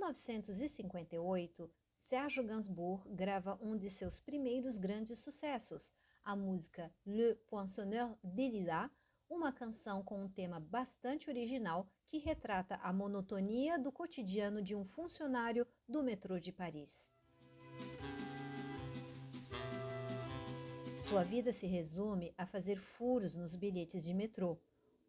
1958, Serge Gainsbourg grava um de seus primeiros grandes sucessos, a música Le Poinçonneur des Lilas, uma canção com um tema bastante original que retrata a monotonia do cotidiano de um funcionário do metrô de Paris. Sua vida se resume a fazer furos nos bilhetes de metrô,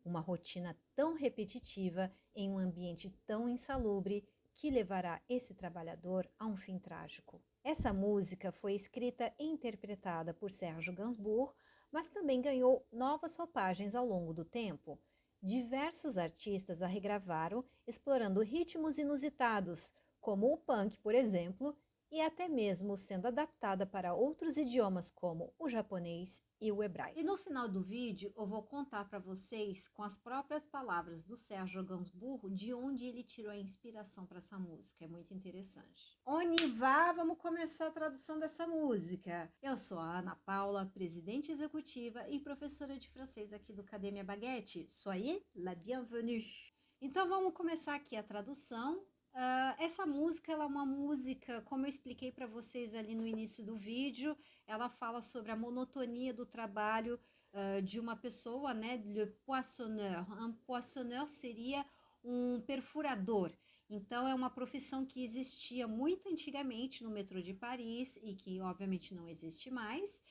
uma rotina tão repetitiva em um ambiente tão insalubre que levará esse trabalhador a um fim trágico. Essa música foi escrita e interpretada por Serge Gainsbourg, mas também ganhou novas roupagens ao longo do tempo. Diversos artistas a regravaram, explorando ritmos inusitados, como o punk, por exemplo, e até mesmo sendo adaptada para outros idiomas como o japonês e o hebraico. E no final do vídeo eu vou contar para vocês, com as próprias palavras do Serge Gainsbourg, de onde ele tirou a inspiração para essa música. É muito interessante. On y va, vamos começar a tradução dessa música. Eu sou a Ana Paula, presidente executiva e professora de francês aqui do Academia Baguette. Soyez la bienvenue. Então vamos começar aqui a tradução. Essa música, ela é uma música, como eu expliquei para vocês ali no início do vídeo, ela fala sobre a monotonia do trabalho de uma pessoa, né? Le poinçonneur. Un poinçonneur seria um perfurador. Então, é uma profissão que existia muito antigamente no metrô de Paris e que, obviamente, não existe mais.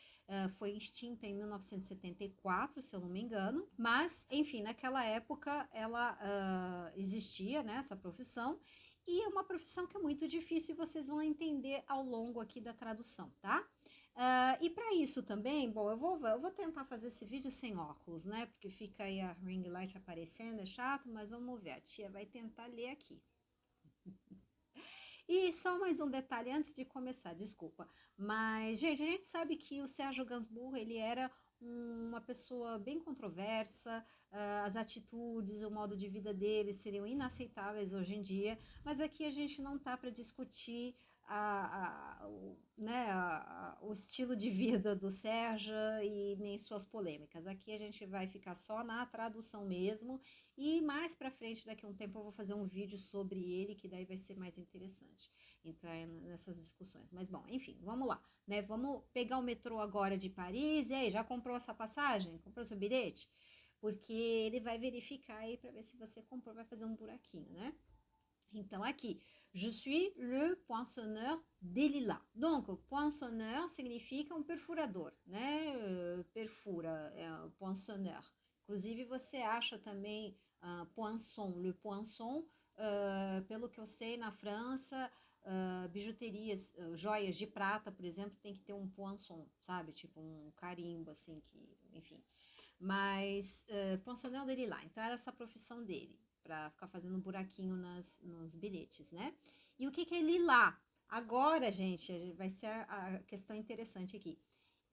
Foi extinta em 1974, se eu não me engano. Mas, enfim, naquela época, ela existia, né, essa profissão. E é uma profissão que é muito difícil e vocês vão entender ao longo aqui da tradução, tá? E para isso também, bom, eu vou tentar fazer esse vídeo sem óculos, né? Porque fica aí a ring light aparecendo, é chato, mas vamos ver, a tia vai tentar ler aqui. E só mais um detalhe antes de começar, desculpa. Mas, gente, a gente sabe que o Serge Gainsbourg, ele era uma pessoa bem controversa, as atitudes, o modo de vida dele seriam inaceitáveis hoje em dia, mas aqui a gente não tá para discutir o estilo de vida do Serge e nem suas polêmicas. Aqui a gente vai ficar só na tradução mesmo e mais para frente, daqui a um tempo, eu vou fazer um vídeo sobre ele, que daí vai ser mais interessante entrar nessas discussões. Mas bom, enfim, vamos lá, né? Vamos pegar o metrô agora de Paris. E aí, já comprou essa passagem? Comprou seu bilhete? Porque ele vai verificar aí para ver se você comprou, vai fazer um buraquinho, né? Então, aqui, je suis le poinçonneur des lilas. Donc, poinçonneur significa um perfurador, né? Perfura, é o poinçonneur. Inclusive, você acha também poinçon, le poinçon, pelo que eu sei, na França, bijuterias, joias de prata, por exemplo, tem que ter um poinçon, sabe? Tipo um carimbo, assim, que, enfim. Mas, poinçonneur des lilas, então era essa a profissão dele, para ficar fazendo um buraquinho nos bilhetes, né? E o que é lilá? Agora, gente, vai ser a questão interessante aqui.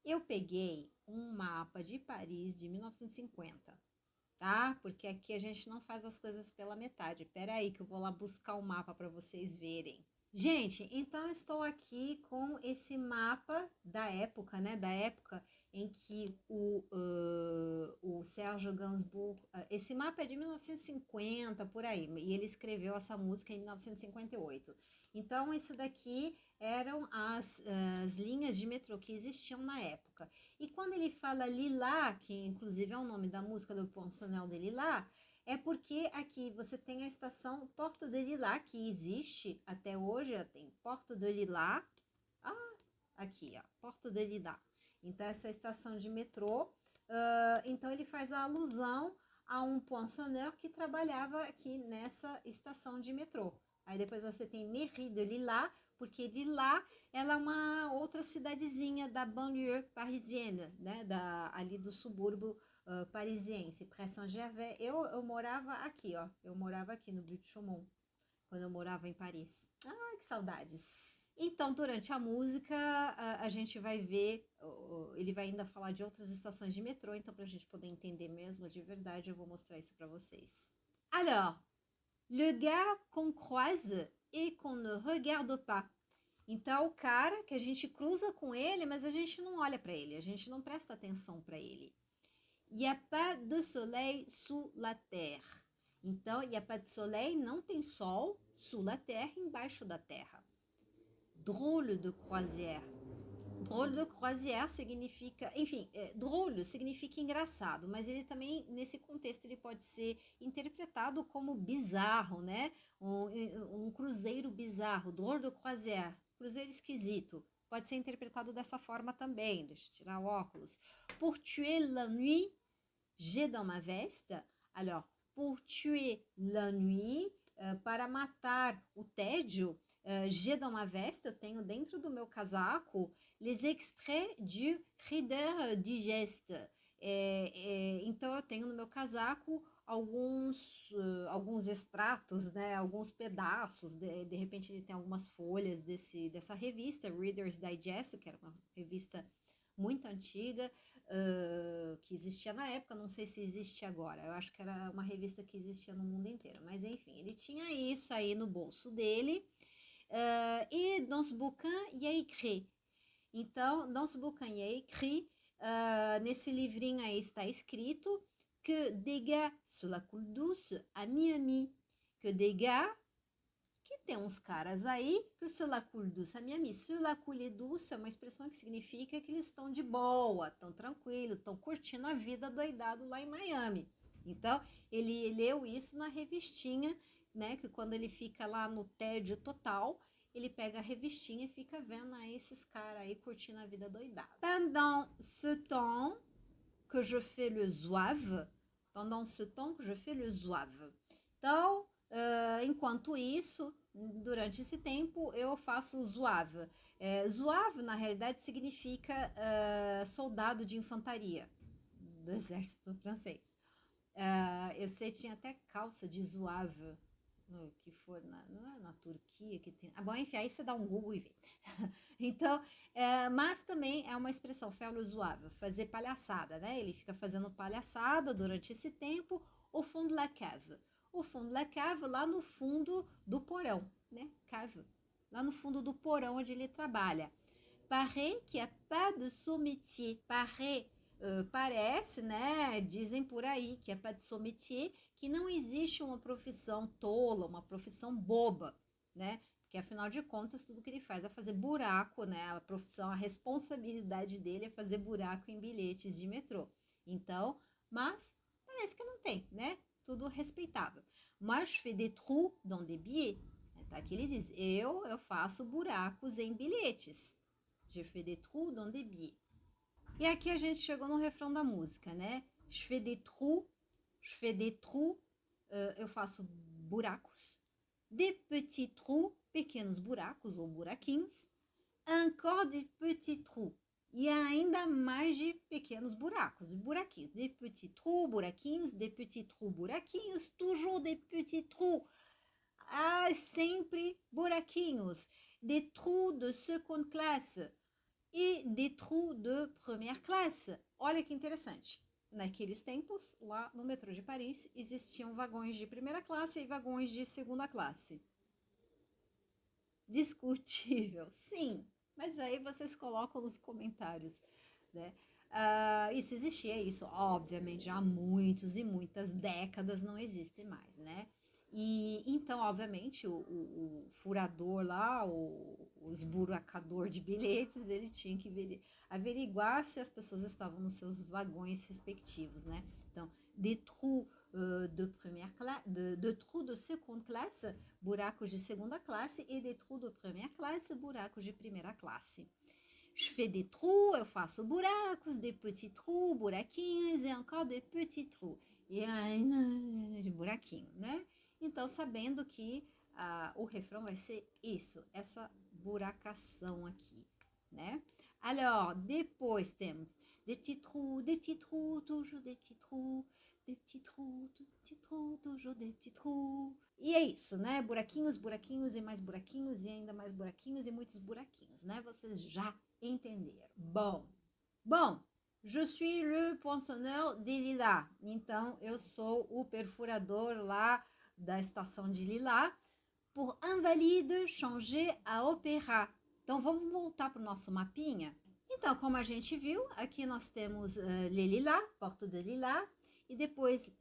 Eu peguei um mapa de Paris de 1950, tá? Porque aqui a gente não faz as coisas pela metade. Pera aí que eu vou lá buscar o mapa para vocês verem. Gente, então eu estou aqui com esse mapa da época, né? Da época em que o Serge Gainsbourg... esse mapa é de 1950, por aí. E ele escreveu essa música em 1958. Então, isso daqui eram as linhas de metrô que existiam na época. E quando ele fala Lilá, que inclusive é o nome da música do Poinçonneur de Lilá, é porque aqui você tem a estação Porte de Lilás, que existe até hoje, tem Porte de Lilás, aqui, ó, Porte de Lilás. Então, essa estação de metrô, então ele faz a alusão a um poinçonneur que trabalhava aqui nessa estação de metrô. Aí depois você tem Mairie de Lillas, porque Lillas, ela é uma outra cidadezinha da banlieue parisienne, né, ali do subúrbio parisiense, Pré Saint-Gervais. Eu morava aqui, ó, eu morava aqui no Butte de Chaumont, quando eu morava em Paris. Ah, que saudades! Então, durante a música, a gente vai ver, ele vai ainda falar de outras estações de metrô, então para a gente poder entender mesmo de verdade, eu vou mostrar isso para vocês. Alors, le gars qu'on croise et qu'on ne regarde pas. Então, o cara que a gente cruza com ele, mas a gente não olha para ele, a gente não presta atenção para ele. Il n'y a pas de soleil sous la terre. Então, il n'y a pas de soleil, não tem sol, sous la terre, embaixo da terra. Drôle de croisière. Drôle de croisière significa, enfim, drôle significa engraçado, mas ele também, nesse contexto, ele pode ser interpretado como bizarro, né? Um cruzeiro bizarro, drôle de croisière, cruzeiro esquisito. Pode ser interpretado dessa forma também. Deixa eu tirar o óculos. Pour tuer la nuit, j'ai dans ma veste. Alors, pour tuer la nuit, para matar o tédio, j'ai dans ma veste, eu tenho dentro do meu casaco les extraits du Reader Digest. Então, eu tenho no meu casaco alguns extratos, né, alguns pedaços, de repente ele tem algumas folhas dessa revista, Reader's Digest, que era uma revista muito antiga, que existia na época, não sei se existe agora, eu acho que era uma revista que existia no mundo inteiro, mas enfim, ele tinha isso aí no bolso dele, e dans ce bouquin, il y a écrit. Então, dans ce bouquin, il y a écrit, nesse livrinho aí está escrito que des gars sur la coule douce à Miami, que des gars, que tem uns caras aí que sur la coule douce à Miami, sur la coule douce é uma expressão que significa que eles estão de boa, estão tranquilos, estão curtindo a vida doidado lá em Miami. Então, ele leu isso na revistinha, né, que quando ele fica lá no tédio total, ele pega a revistinha e fica vendo aí esses caras aí curtindo a vida doidada. Pendant ce temps que je fais le zouave, pendant ce temps que je fais le zouave. Então, enquanto isso, durante esse tempo, eu faço zouave. Zouave, na realidade, significa soldado de infantaria do exército francês. Eu sei, tinha até calça de zouave, no que for não é na Turquia que tem. Bom, enfim, aí você dá um Google e vê. Então, mas também é uma expressão, faire le zouave, fazer palhaçada, né? Ele fica fazendo palhaçada durante esse tempo, au fond de la cave. O fundo da cave, lá no fundo do porão, né? Cave, lá no fundo do porão onde ele trabalha. Paraît qu'il n'y a pas de son métier. Paraît, parece, né? Dizem por aí que é pas de son métier, que não existe uma profissão tola, uma profissão boba, né? Porque afinal de contas, tudo que ele faz é fazer buraco, né? A profissão, a responsabilidade dele é fazer buraco em bilhetes de metrô. Então, mas parece que não tem, né? Tudo respeitável. Mas je fais des trous dans des billets. Tá? Aqui ele diz, eu faço buracos em bilhetes. Je fais des trous dans des billets. E aqui a gente chegou no refrão da música, né? Je fais des trous, eu faço buracos. Des petits trous, pequenos buracos ou buraquinhos. Encore des petits trous. E ainda mais de pequenos buracos, buraquinhos. Des petits trous, buraquinhos, des petits trous, buraquinhos, toujours des petits trous. Sempre buraquinhos. Des trous de seconde classe e des trous de première classe. Olha que interessante. Naqueles tempos, lá no metrô de Paris, existiam vagões de primeira classe e vagões de segunda classe. Discutível, sim. Mas aí vocês colocam nos comentários, né? Isso existia, isso obviamente já há muitos e muitas décadas não existe mais, né? E então, obviamente, o furador lá, o esburacador de bilhetes, ele tinha que averiguar se as pessoas estavam nos seus vagões respectivos, né? Então, des trous de première classe, de trous de seconde classe, buracos de segunda classe, e des trous de première classe, buracos de primeira classe. Je fais des trous, eu faço buracos, des petits trous, buraquinhos, e encore des petits trous. E ainda de buraquinho, né? Então, sabendo que o refrão vai ser isso, essa buracação aqui, né? Alors, depois temos des petits trous, toujours des petits trous, des petits trous, toujours des petits trous. E é isso, né? Buraquinhos, buraquinhos e mais buraquinhos e ainda mais buraquinhos e muitos buraquinhos, né? Vocês já entenderam. Bom, je suis le poinçonneur de Lila. Então, eu sou o perfurador lá da estação de Lila. Pour invalide, changer à opéra. Então, vamos voltar para o nosso mapinha. Então, como a gente viu, aqui nós temos Les Lilas, Porto de Lila, e depois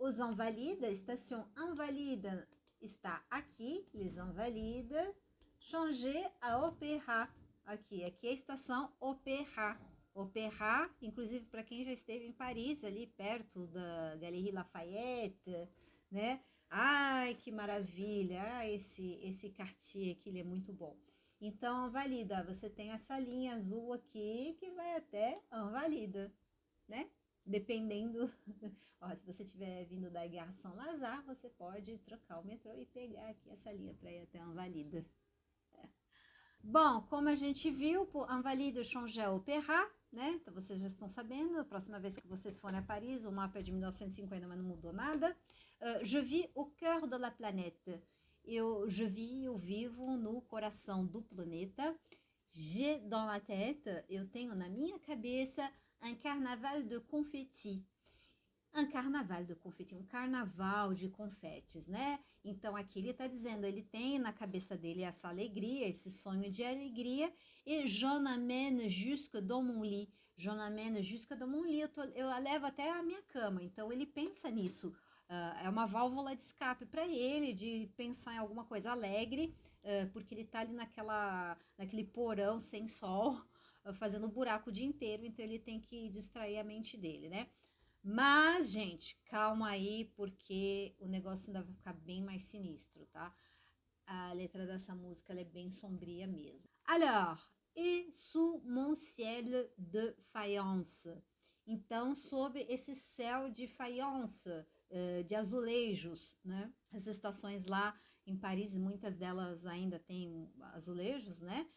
Os Invalides, estação Invalides está aqui, les Invalides. Changer a Opéra, aqui é a estação Opéra. Opéra, inclusive para quem já esteve em Paris, ali perto da Galerie Lafayette, né? Ai, que maravilha! Ah, esse quartier aqui, ele é muito bom. Então, Invalida, você tem essa linha azul aqui que vai até Invalida, né? Dependendo, ó, se você estiver vindo da Gare Saint-Lazare, você pode trocar o metrô e pegar aqui essa linha para ir até Invalida. Bom, como a gente viu, por Invalides changer Opéra, né? Então vocês já estão sabendo, a próxima vez que vocês forem a Paris, o mapa é de 1950, mas não mudou nada. Je vis au cœur de la planète. Eu vivo no coração do planeta. J'ai dans la tête, eu tenho na minha cabeça un carnaval de confetti. Um carnaval de confetti, um carnaval de confetes, né? Então aqui ele está dizendo, ele tem na cabeça dele essa alegria, esse sonho de alegria, e j'en amène jusque dans mon lit. J'en amène jusque dans mon lit, eu a levo até a minha cama. Então ele pensa nisso, é uma válvula de escape para ele, de pensar em alguma coisa alegre, porque ele está ali naquele porão sem sol, fazendo buraco o dia inteiro, então ele tem que distrair a mente dele, né? Mas, gente, calma aí, porque o negócio ainda vai ficar bem mais sinistro, tá? A letra dessa música ela é bem sombria mesmo. Alors, et sous mon ciel de faïence. Então, sob esse céu de faïence, de azulejos, né? As estações lá em Paris, muitas delas ainda têm azulejos, né?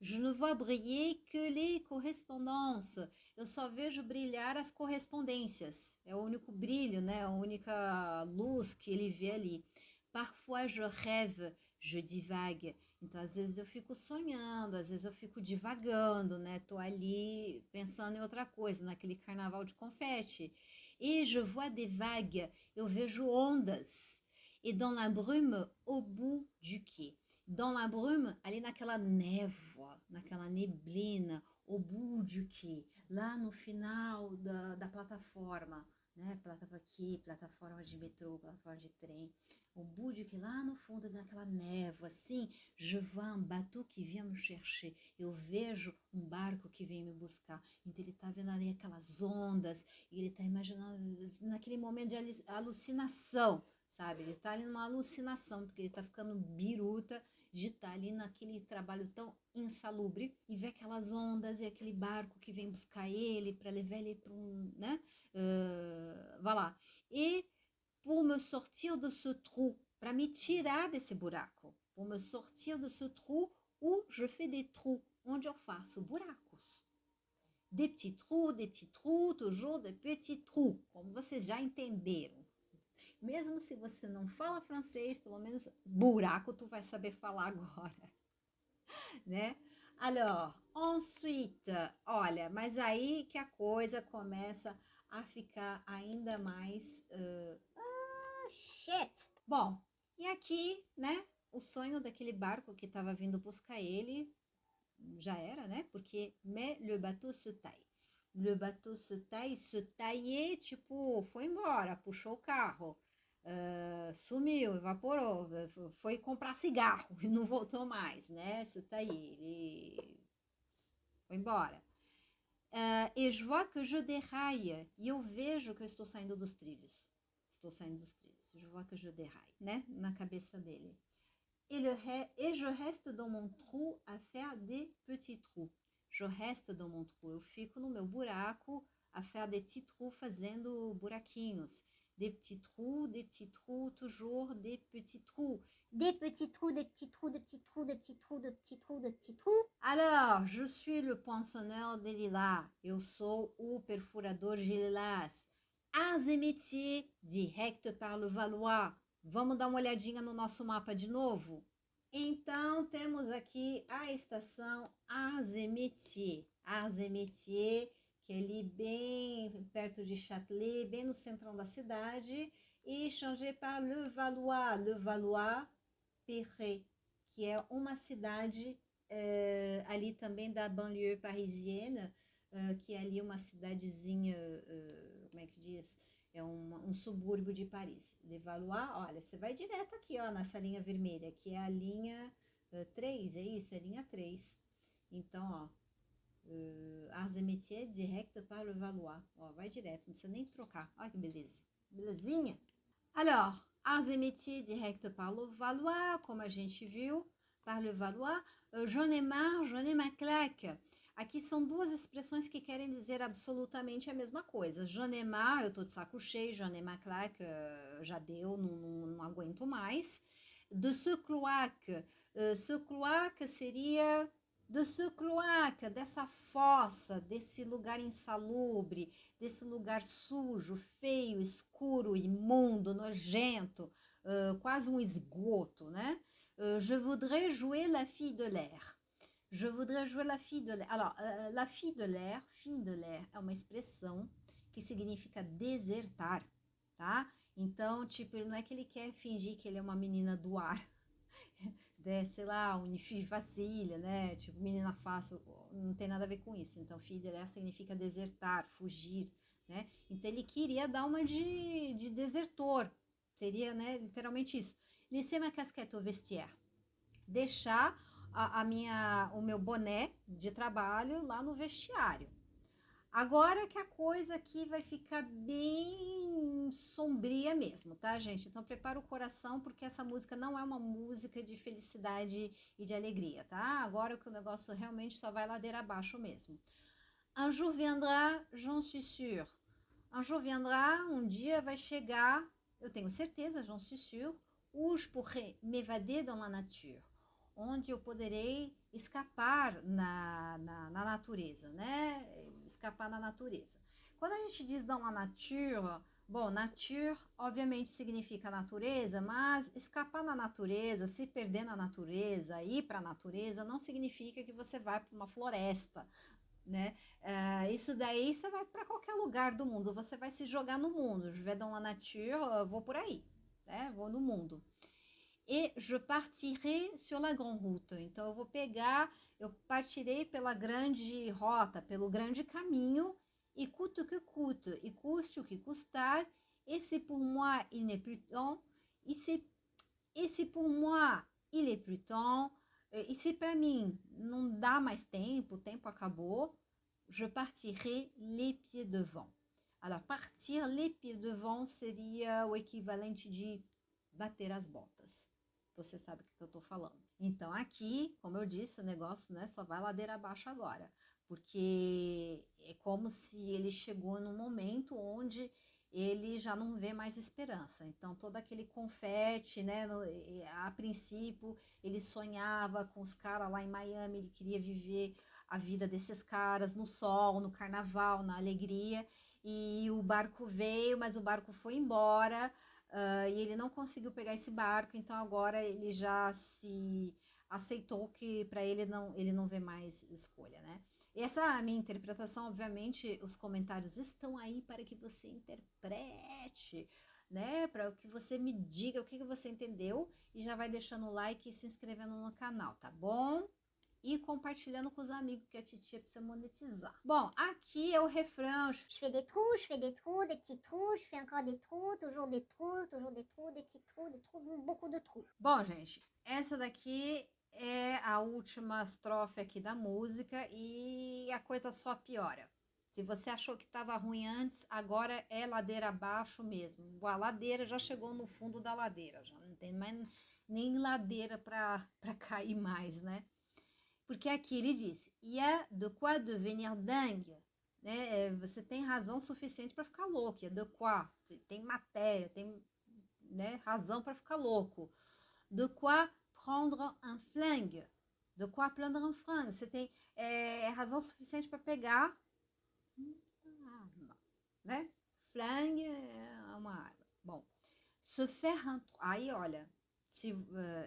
Je ne vois briller que les correspondances. Eu só vejo brilhar as correspondências. É o único brilho, né? A única luz que ele vê ali. Parfois je rêve, je divague. Então, às vezes eu fico sonhando, às vezes eu fico divagando, né? Tô ali pensando em outra coisa, naquele carnaval de confete. Et je vois des vagues. Eu vejo ondas. Et dans la brume, au bout du quai. Dans la brume, ali naquela névoa, naquela neblina, au bout du quai, lá no final da plataforma, né? Plataforma de metrô, plataforma de trem, au bout du quai, lá no fundo daquela névoa, assim, je vois un bateau qui vient me chercher, eu vejo um barco que vem me buscar, então ele tá vendo ali aquelas ondas, e ele tá imaginando naquele momento de alucinação, sabe? Ele tá ali numa alucinação, porque ele tá ficando biruta de estar ali naquele trabalho tão insalubre e ver aquelas ondas e aquele barco que vem buscar ele para levar ele para né? Voilà. E pour me sortir de ce trou, para me tirar desse buraco, pour me sortir de ce trou où je fais des trous, onde eu faço buracos. Des petits trous, toujours des petits trous, como vocês já entenderam. Mesmo se você não fala francês, pelo menos buraco tu vai saber falar agora, né? Alors, ensuite, olha, mas aí que a coisa começa a ficar ainda mais... shit! Bom, e aqui, né, o sonho daquele barco que estava vindo buscar ele já era, né? Porque mais le bateau se taille. Le bateau se taille, tipo, foi embora, puxou o carro. Sumiu, evaporou, foi comprar cigarro e não voltou mais, né? Isso tá aí, ele foi embora. Et je vois que je déraille, e eu vejo que eu estou saindo dos trilhos. Estou saindo dos trilhos, je vois que je déraille, né? Na cabeça dele. Et je reste dans mon trou à faire des petits trous. Je reste dans mon trou, eu fico no meu buraco a faire des petits trous, fazendo buraquinhos. Des petits trous, toujours des petits trous. Des petits trous, des petits trous, des petits trous, des petits trous, des petits trous, des petits trous. Alors, je suis le poinçonneur de lilas. Eu sou o perfurador de lilás. Arts et métiers, direct par le Valois. Vamos dar uma olhadinha no nosso mapa de novo? Então, temos aqui a estação Arts et métiers. Arts et métiers, que é ali bem perto de Châtelet, bem no centrão da cidade, e changé par Le Valois-Perret, que é uma cidade ali também da banlieue parisienne, que é ali uma cidadezinha, como é que diz? É um subúrbio de Paris. Levallois, olha, você vai direto aqui, ó, nessa linha vermelha, que é a linha 3, é isso? É a linha 3. Então, ó, Arts et Métiers, direct par Levallois. Ó, vai direto, não precisa nem trocar. Olha que beleza. Belezinha? Alors, Arts et Métiers, direct par Levallois, como a gente viu, par Levallois. J'en ai marre, j'en ai ma claque. Aqui são duas expressões que querem dizer absolutamente a mesma coisa. J'en ai marre, eu tô de saco cheio, j'en ai ma claque, já deu, não aguento mais. De ce cloaque seria de ce cloaque, dessa fossa, desse lugar insalubre, desse lugar sujo, feio, escuro, imundo, nojento, quase um esgoto, né? Je voudrais jouer la fille de l'air. Je voudrais jouer la fille de l'air. Alors, la fille de l'air é uma expressão que significa desertar, tá? Então, tipo, não é que ele quer fingir que ele é uma menina do ar, né? Sei lá, une fille facile, né? Tipo, menina fácil, não tem nada a ver com isso. Então, fille de l'air significa desertar, fugir, né? Então, ele queria dar uma de desertor, seria, né, literalmente isso. Laisser ma casquette au vestiaire. Deixar o meu boné de trabalho lá no vestiário. Agora que a coisa aqui vai ficar bem sombria mesmo, tá, gente? Então prepara o coração, porque essa música não é uma música de felicidade e de alegria, tá? Agora que o negócio realmente só vai ladeira abaixo mesmo. Un jour viendra, j'en suis sûre. Un jour viendra, um dia vai chegar, eu tenho certeza, j'en suis sûre, où je pourrai m'évader dans la nature, onde eu poderei escapar na natureza, né? Escapar na natureza. Quando a gente diz dans la nature, bom, nature obviamente significa natureza, mas escapar na natureza, se perder na natureza, ir para a natureza, não significa que você vai para uma floresta, né? Isso daí você vai para qualquer lugar do mundo, você vai se jogar no mundo. Je vais dans la nature, vou por aí, né? Vou no mundo. Et je partirai sur la grande route. Então eu partirei pela grande rota, pelo grande caminho, e coûte que coûte, e custe o que custar, et si pour moi il n'est plus temps, e se pour moi il est plus temps, e se para mim não dá mais tempo, o tempo acabou, je partirai les pieds devant. Alors, partir les pieds devant seria o equivalente de bater as botas. Você sabe o que eu tô falando. Então, aqui, como eu disse, o negócio, né, só vai ladeira abaixo agora. Porque é como se ele chegou num momento onde ele já não vê mais esperança. Então, todo aquele confete, né, a princípio, ele sonhava com os caras lá em Miami, ele queria viver a vida desses caras no sol, no carnaval, na alegria. E o barco veio, mas o barco foi embora. E ele não conseguiu pegar esse barco, então agora ele já se aceitou que para ele não vê mais escolha, né? Essa é a minha interpretação, obviamente os comentários estão aí para que você interprete, né? Para que você me diga o que você entendeu e já vai deixando o like e se inscrevendo no canal, tá bom? E compartilhando com os amigos, que a titia precisa monetizar. Bom, aqui é o refrão. Je fais des trous, des petits trous, je fais encore des trous, toujours des trous, des petits trous, beaucoup de trous. Bom, gente, essa daqui é a última estrofe aqui da música e a coisa só piora. Se você achou que estava ruim antes, agora é ladeira abaixo mesmo. A ladeira já chegou no fundo da ladeira, já não tem mais nem ladeira para cair mais, né? Porque aqui ele diz, il y a de quoi devenir dingue, né? Você tem razão suficiente para ficar louco, il y a de quoi, tem matéria, tem, né, razão para ficar louco. De quoi prendre un flingue, de quoi prendre un flingue, você tem razão suficiente para pegar uma arma, né? Flingue é uma arma. Bom, se faire un... Aí, olha,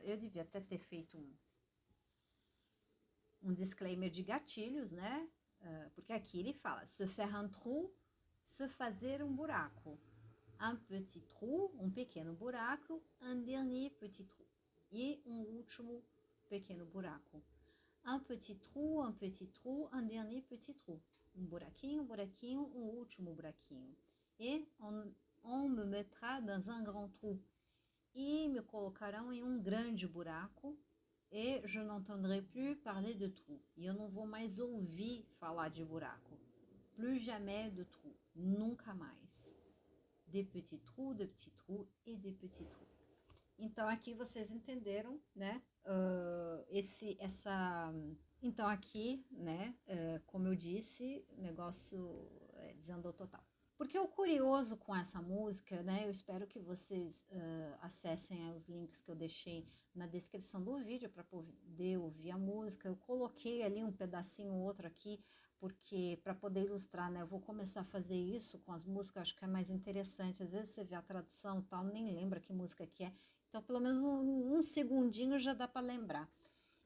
eu devia até ter feito um disclaimer de gatilhos, né? Porque aqui ele fala se faire un trou, se fazer um buraco. Un petit trou, um pequeno buraco. Un dernier petit trou. E um último pequeno buraco. Un petit trou, un dernier petit trou. Um buraquinho, um último buraquinho. E on me mettra dans un grand trou. E me colocarão em um grande buraco. Et je n'entendrai plus parler de trou. E eu não vou mais ouvir falar de buraco. Plus jamais de trou. Nunca mais. Des petits trous, de petits trous et des petits trous. Então aqui vocês entenderam, né? Então aqui, né? Como eu disse, o negócio desandou total. Porque o curioso com essa música, né? Eu espero que vocês acessem os links que eu deixei na descrição do vídeo para poder ouvir a música. Eu coloquei ali um pedacinho ou outro aqui, porque para poder ilustrar, né? Eu vou começar a fazer isso com as músicas, acho que é mais interessante. Às vezes você vê a tradução e tal, nem lembra que música que é. Então, pelo menos um segundinho já dá para lembrar.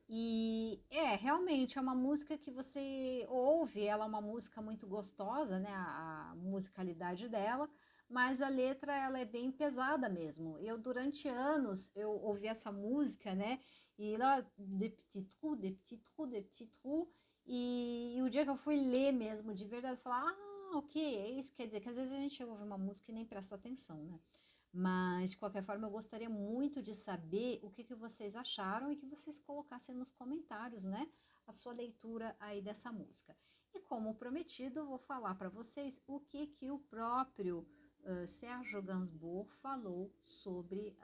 E realmente é uma música que você ouve, ela é uma música muito gostosa, né, a musicalidade dela, mas a letra ela é bem pesada mesmo. Eu durante anos eu ouvi essa música, né, e lá de petit trou, de petit trou, de petit trou, e o dia que eu fui ler mesmo de verdade, falar, ok, é isso, quer dizer que às vezes a gente ouve uma música e nem presta atenção, né? Mas, de qualquer forma, eu gostaria muito de saber o que vocês acharam e que vocês colocassem nos comentários, né? A sua leitura aí dessa música. E como prometido, eu vou falar para vocês o que o próprio Serge Gainsbourg falou sobre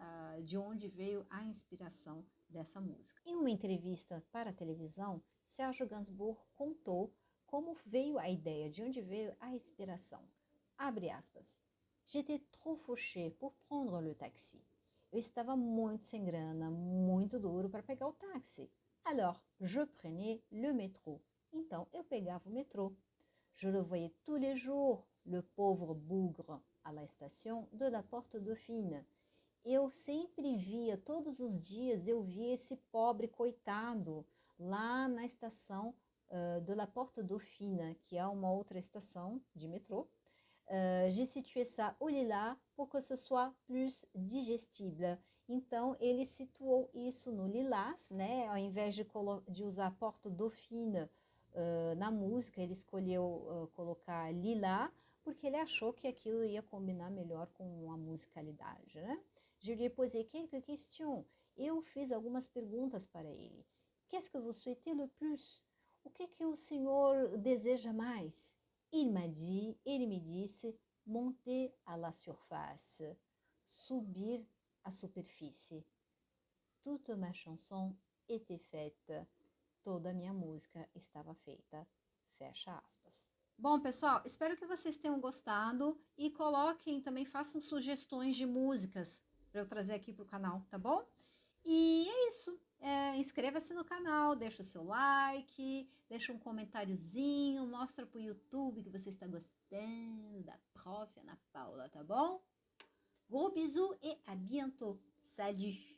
de onde veio a inspiração dessa música. Em uma entrevista para a televisão, Serge Gainsbourg contou como veio a ideia, de onde veio a inspiração. Abre aspas. J'étais trop fauchée pour prendre le taxi. Eu estava muito sem grana, muito duro para pegar o táxi. Alors, je prenais le métro. Então, eu pegava o metrô. Je le voyais tous les jours, le pauvre bougre, à la station de la Porte Dauphine. Eu sempre via, todos os dias, eu via esse pobre coitado lá na estação de la Porte Dauphine, que é uma outra estação de metrô. J'ai situé ça au lilas pour que ce soit plus digestible. Então, ele situou isso no lilás, né? Ao invés de usar Porte Dauphine na música, ele escolheu colocar lilás, porque ele achou que aquilo ia combinar melhor com a musicalidade, né? Je lui ai posé quelques questions. Eu fiz algumas perguntas para ele. Qu'est-ce que vous souhaitez le plus? O que o senhor deseja mais? Ele me disse, monter à la surface, subir à superfície. Toute ma chanson était faite, toda a minha música estava feita. Fecha aspas. Bom, pessoal, espero que vocês tenham gostado e coloquem, também façam sugestões de músicas para eu trazer aqui para o canal, tá bom? E é isso. Inscreva-se no canal, deixa o seu like, deixa um comentáriozinho, mostra pro YouTube que você está gostando da Prof. Ana Paula, tá bom? Gros bisous et à bientôt. Salut!